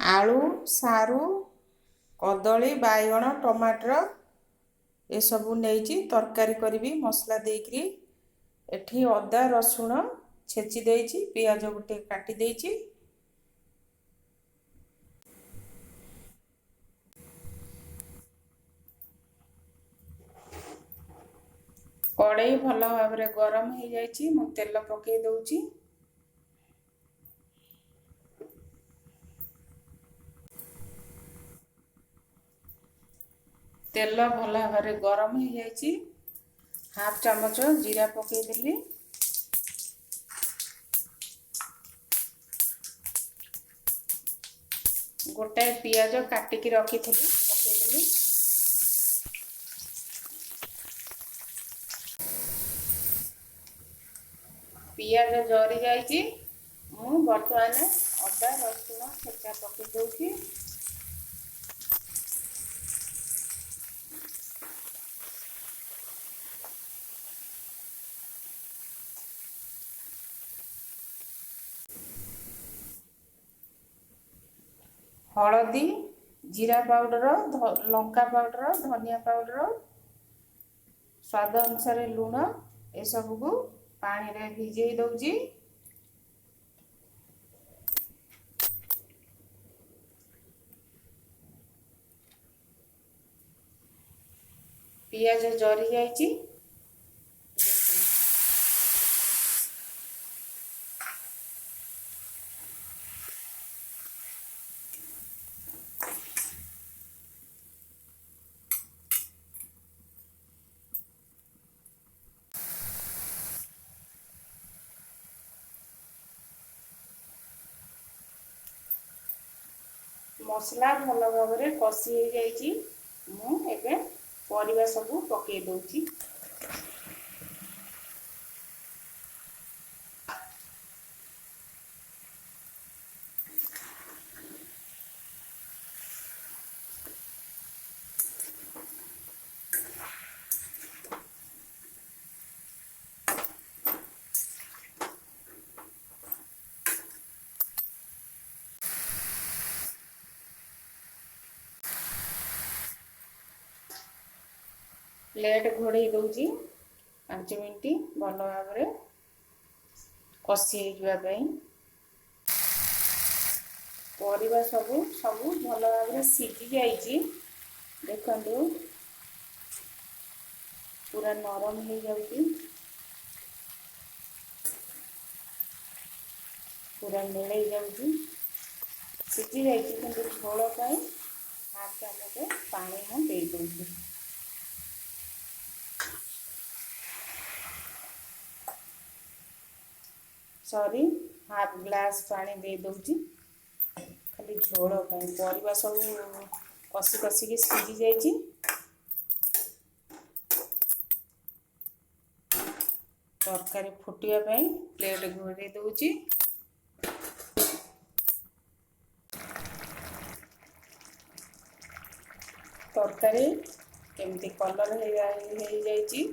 आलू सारू कदली बाइगण टमाटर ए सबू नहीं तरकारी करी मसला देकरी एठी अदा रसुण छेची देइछि पियाज गोटे काटी देइछि कड़ई भल भाव गरम हो जाइछि मु तेल पकई दउछि तेल भल भाव गरम हो जाइछि हाफ चामच जीरा पकई देली गोटाए पियाज काटिकी रखिथिली पकईदेली पियाज जरी जाइछि मु बर्तमान अदा रसुण छेचा पकई दउछि हलदी जीरा पाउडर लंका पाउडर धनिया पाउडर स्वाद अनुसार लुण ए सब को पानी रे भिजई दउजी पियाज जरी जाइछि मसला भल भाव कषि हो जाइछि मु एबे परिबा सब पकई दउछि प्लेट घोड़े दउछि 5 मिनट भल भाव कषि परिबा सब भल भाव सीझी जाइछि देखंतु पूरा नरम हो जाउछि पूरा मिलई जाउछि सीझी जाइछि किंतु झोल पाई हाफ चामच पानी मु दे दउछि सॉरी हाफ ग्लास पानी दे दउछि खाली झोल पाई परिबा सब कषि कषि के सीझी जाइछि तरकारी फुटिया पाई प्लेट घोड़े दउछि तरकारी केमती कलर हो जाइछि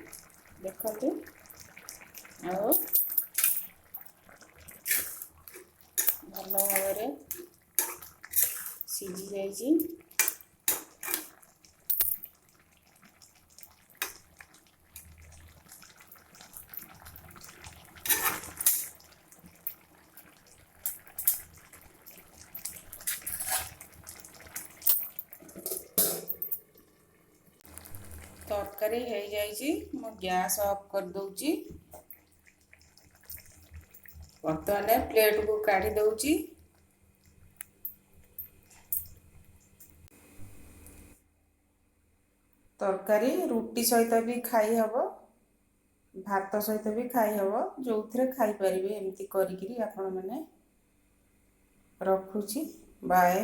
देखंतु आ भल भाव सीझी जाइछि तरकारी हो जाइछि मु गैस ऑफ कर दउछि बर्तमान प्लेट को काढ़ी दउछि तरकारी रुटी सहित भी खाई हबो भात सहित भी खाई हबो जो थे खाई परिबे एमती करिकरी आपण माने रखुछि बाय।